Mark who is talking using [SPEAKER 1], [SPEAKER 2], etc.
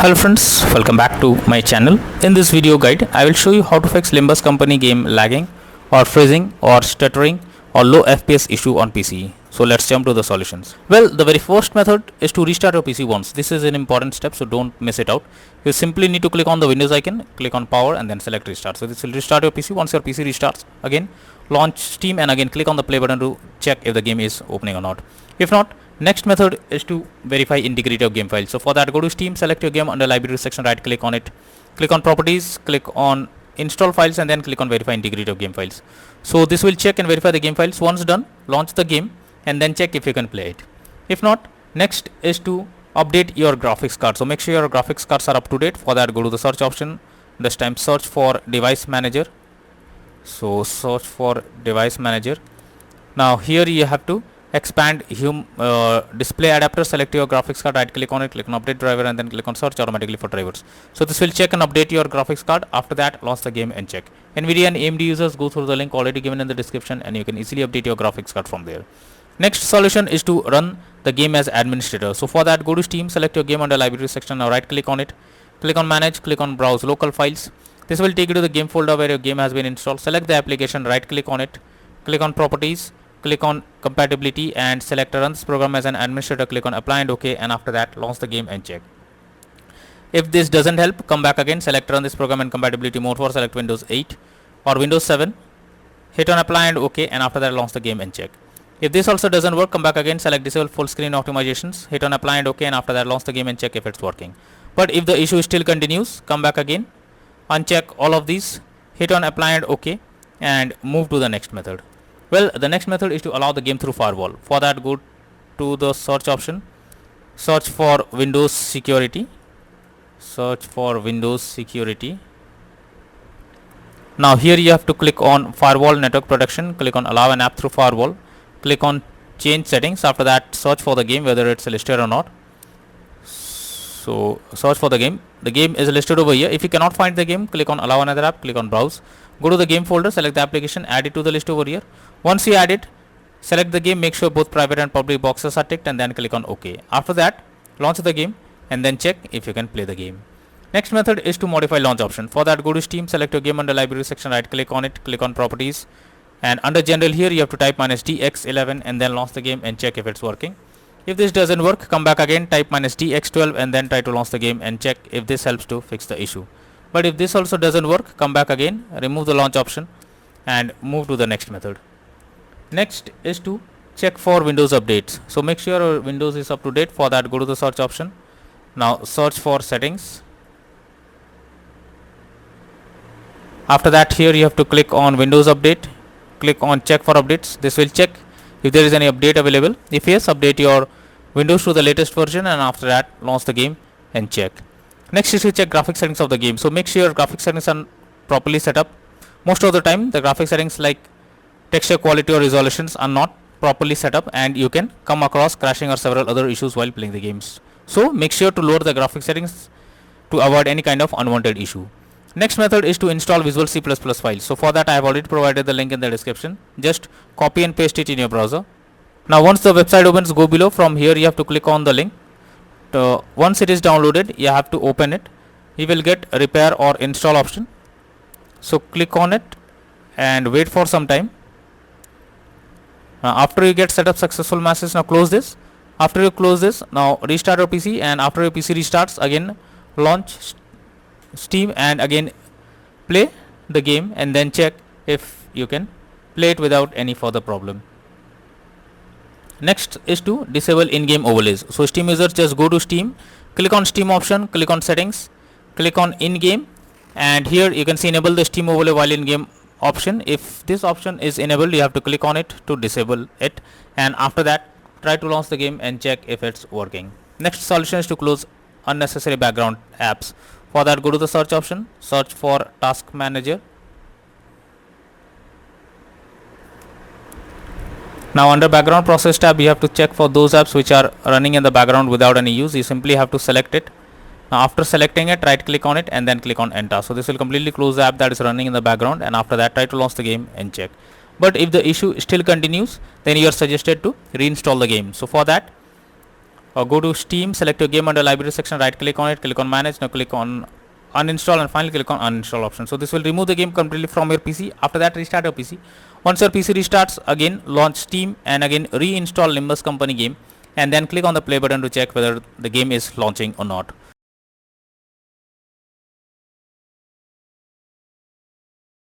[SPEAKER 1] Hello friends, welcome back to my channel. In this video guide, I will show you how to fix Limbus Company game lagging or freezing or stuttering or low FPS issue on PC. So let's jump to the solutions. Well, the very first method is to restart your PC once. This is an important step, so don't miss it out. You simply need to click on the Windows icon, click on power and then select restart. So this will restart your PC. Once your PC restarts, again launch Steam and again click on the play button to check if the game is opening or not. If not, next method is to verify integrity of game files. So for that, go to Steam, select your game under library section, right click on it, click on properties, click on install files and then click on verify integrity of game files. So this will check and verify the game files. Once done, launch the game and then check if you can play it. If not, next is to update your graphics card. So make sure your graphics cards are up to date. For that, go to the search option, this time search for device manager. So search for device manager. Now here you have to expand display adapter, select your graphics card, right click on it, click on update driver and then click on search automatically for drivers. So this will check and update your graphics card. After that, launch the game and check. NVIDIA and AMD users, go through the link already given in the description and you can easily update your graphics card from there. Next solution is to run the game as administrator. So for that, go to Steam, select your game under library section, now right click on it, click on manage, click on browse local files. This will take you to the game folder where your game has been installed. Select the application, right click on it, click on properties, click on compatibility and select run this program as an administrator, click on apply and OK, and after that launch the game and check. If this doesn't help, come back again, select run this program in compatibility mode for select Windows 8 or Windows 7, hit on apply and OK, and after that launch the game and check. If this also doesn't work, come back again, select disable full screen optimizations, hit on apply and OK, and after that launch the game and check if it's working. But if the issue still continues, come back again, uncheck all of these, hit on apply and OK, and move to the next method. Well, the next method is to allow the game through firewall. For that, go to the search option, search for Windows security, search for Windows security. Now here you have to click on firewall network protection, click on allow an app through firewall, click on change settings. After that, search for the game whether it's listed or not. So search for the game is listed over here. If you cannot find the game, click on allow another app, click on browse, go to the game folder, select the application, add it to the list over here. Once you add it, select the game, make sure both private and public boxes are ticked and then click on OK. After that, launch the game and then check if you can play the game. Next method is to modify launch option. For that, go to Steam, select your game under library section, right click on it, click on properties, and under general here you have to type -DX11 and then launch the game and check if it's working. If this doesn't work, come back again, type -DX12 and then try to launch the game and check if this helps to fix the issue. But if this also doesn't work, come back again, remove the launch option and move to the next method. Next is to check for Windows updates. So make sure your Windows is up to date. For that, go to the search option. Now search for settings. After that, here you have to click on Windows update, click on check for updates. This will check if there is any update available. If yes, update your Windows to the latest version and after that launch the game and check. Next is to check graphic settings of the game. So make sure your graphic settings are properly set up. Most of the time the graphic settings like texture quality or resolutions are not properly set up and you can come across crashing or several other issues while playing the games. So make sure to lower the graphic settings to avoid any kind of unwanted issue. Next method is to install Visual C++ files. So for that, I have already provided the link in the description. Just copy and paste it in your browser. Now once the website opens, go below. From here you have to click on the link. Once it is downloaded, you have to open it. You will get repair or install option. So click on it and wait for some time. Now after you get set up successful message, now close this. After you close this, now restart your PC, and after your PC restarts, again launch Steam and again play the game and then check if you can play it without any further problem. Next is to disable in-game overlays. So Steam users, just go to Steam, click on Steam option, click on settings, click on in-game, and here you can see enable the Steam overlay while in-game option. If this option is enabled, you have to click on it to disable it, and after that try to launch the game and check if it's working. Next solution is to close unnecessary background apps. For that, go to the search option, search for task manager. Now under background process tab, you have to check for those apps which are running in the background without any use. You simply have to select it. Now after selecting it, right click on it and then click on enter. So this will completely close the app that is running in the background, and after that try to launch the game and check. But if the issue still continues, then you are suggested to reinstall the game. So for that, Go to Steam, select your game under library section, right click on it, click on manage, now click on uninstall and finally click on uninstall option. So this will remove the game completely from your PC. After that, restart your PC. Once your PC restarts, again launch Steam and again reinstall Limbus Company game, and then click on the play button to check whether the game is launching or not.